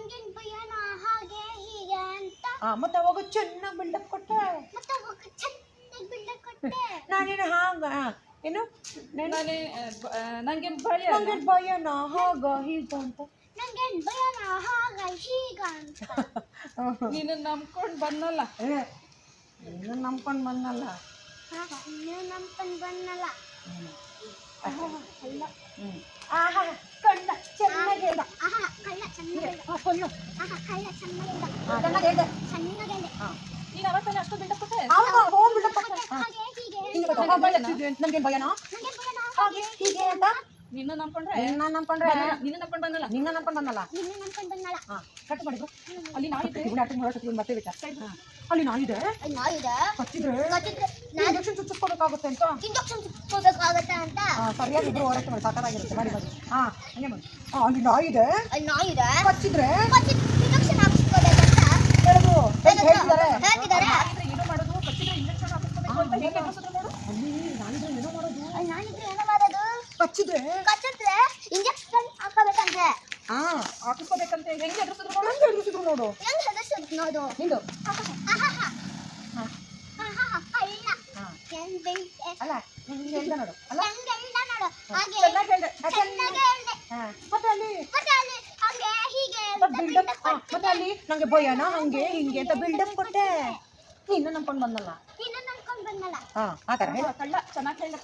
ನಂಗೇನ್ ಭಯನ ಹಾಗೆ ಹೀಗೆ ಅಂತ. ಮತ್ತೆ ಅವಾಗ ಚೆನ್ನಾಗಿ ಬಿಲ್ಡಪ್ ಕೊಟ್ಟೆ. ಮತ್ತೆ ಅವಾಗ ಚೆನ್ನಾಗಿ ಬಿಲ್ಡಪ್ ಕೊಟ್ಟೆ. ನಾನೇನು ಹಾಗ ಏನು ನಂಗೇನು ಭಯ ನಂಗೇನು ಭಯನ ಹಾಗ ಹೀಗ ಅಂತ. ನಂಗೇನ್ ಭಯನ ಹಾಗ ಹೀಗ ಅಂತ. ನೀನು ನಂಬ್ಕೊಂಡು ಬಂದಲ್ಲ. ನೀನು ನಂಬ್ಕೊಂಡು ಬಂದಲ್ಲ. ನೀನು ನಂಬ್ಕೊಂಡು ಬಂದಲ್ಲ. ಅಲ್ಲ ಆಹಾ ಕಳ್ಳ ಚೆನ್ನಾಗಿ ಹೇಳ್ದ. ಆಹಾ ಕಳ್ಳ ಚೆನ್ನಾಗಿ ಹೇಳ್ದ. ಕೊಲ್ಲು ಆಹಾ ಕಳ್ಳ ಚೆನ್ನಾಗಿ ಹೇಳ್ದ. ಚೆನ್ನಾಗಿ ಹೇಳ್ದೆ. ಚೆನ್ನಾಗಿ ಹೇಳ್ದೆ. ನೀನು ಅವತ್ತಲ್ಲಿ ಅಷ್ಟು ಬಿಲ್ಡಪ್ ಕೊಟ್ಟೆ. ಹೋಗಿ ಬಿಲ್ಡಪ್ ಕೊಟ್ಟೆ. ಹಾಗೆ ಹೀಗೆ. ನಂಗೇನು ಭಯನ ನಂಗೇನ್ ಭಯನ ಹಾಗೆ ಹೀಗೆ ಅಂತ. ನಿನ್ನ ನಂಬ್ಕೊಂಡ್ರೆ ನಿನ್ನ ನಂಬ್ಕೊಂಡ್ರೆ ನಿನ್ನ ನಂಬ್ಕೊಂಡು ಬಂದಲ್ಲ. ನಿನ್ನ ನಂಬ್ಕೊಂಡು ಬಂದಲ್ಲ. ನಿನ್ನ ನಂಬ್ಕೊಂಡು ಬಂದಲ್ಲ. ಕಟ್ ಮಾಡಿದ್ರು. ಅಲ್ಲಿ ನಾಯಿದೆ. ಮತ್ತೆ ಬಿಟ್ಟ ಅಲ್ಲಿ ನಾಯಿದೆ. ನಾಯಿದೆ. ಕಚ್ಚಿದ್ರೆ ಕಚ್ಚಿದ್ರೆ ಇಂಜೆಕ್ಷನ್ ಚುಚ್ಚಿಸ್ಕೋಬೇಕಾಗುತ್ತೆ ಅಂತ. ಇಂಜೆಕ್ಷನ್ ಚುಚ್ಚಿಸ್ಕೋಬೇಕಾಗತ್ತೆ ಅಂತ. ಸರಿಯಾಗಿ ಇಬ್ರು ಹೊರಕ್ಕೆ ಮಾಡಿ ಸಾಕಾಗಿರುತ್ತೆ. ಮಾಡಿ ಮಾಡಿ ಹಂಗೆ ಮಾಡಿ. ಅಲ್ಲಿ ನಾಯಿದೆ. ಅಲ್ಲಿ ನಾಯಿದೆ. ಕಚ್ಚಿದ್ರೆ ಇಂಜೆಕ್ಷನ್ ಹಾಕಿಸ್ಕೋಬೇಕಂತ ಹೇಳಿದ್ರು ಹೇಳ್ತಿದ್ದಾರೆ. ಹೇಳ್ತಿದ್ದಾರೆ. ನಾಯಿದ್ರೆ ಏನು ಮಾಡೋದು, ಕಚ್ಚಿದ್ರೆ ಇಂಜೆಕ್ಷನ್ ಹಾಕಿಸ್ಕೋಬೇಕು ಅಂತ ಹೇಗೆ ಅನಿಸುತ್ತೆ ನೋಡು. ಅಲ್ಲಿ ನಾಯಿದ್ರೆ ಏನೋ ಮಾಡೋದು. ಅಲ್ಲಿ ನಾಯಿದ್ರೆ ಏನೋ ಮಾಡೋದು. ಕಚ್ಚಿದ್ರೆ ಕಚ್ಚಿದ್ರೆ ಇಂಜೆಕ್ಷನ್ ಹಾಕೋಬೇಕಂತೆ. ಹಾಕಿಸ್ಕೋಬೇಕಂತ ಹೆಂಗೆ ಎದುರಿಸಿದ್ರು ನೋಡು. ನಂಗೆ ಹಿಡಿಸಿದ್ರು ನೋಡು. ಹೆಂಗ್ ಹೆದರ್ಸೋದು ನೋಡು. ನಿಂದು ಆಹಾಹಾ. ಆಹಾಹಾ ಕಳ್ಳ. ಅಲ್ಲ ನಿಂಗೆ ಹೇಳ್ದ ನೋಡು. ಅಲ್ಲ ಹೆಂಗೆಲ್ಲ ನೋಡು. ಹಾಗೆ ಚೆನ್ನಾಗಿ ಹೇಳ್ದೆ. ಚೆನ್ನಾಗಿ ಹೇಳ್ದೆ. ಮತ್ತೆ ಅಲ್ಲಿ ಮತ್ತೆ ಅಲ್ಲಿ ಹಾಗೆ ಹೀಗೆ ಬಿಲ್ಡಪ್. ಮತ್ತೆ ಅಲ್ಲಿ ನಂಗೆ ಭಯನ ಹಂಗೆ ಹಿಂಗೆ ಅಂತ ಬಿಲ್ಡಪ್ ಕೊಟ್ಟೆ. ನಿನ್ನ ನಂಬ್ಕೊಂಡು ಬಂದಲ್ಲ. ಇನ್ನು ನಂಬ್ಕೊಂಡು ಬಂದಲ್ಲ. ಆ ಥರ ಹೇಳು. ಕಳ್ಳ ಚೆನ್ನಾಗಿ ಹೇಳಪ್ಪ.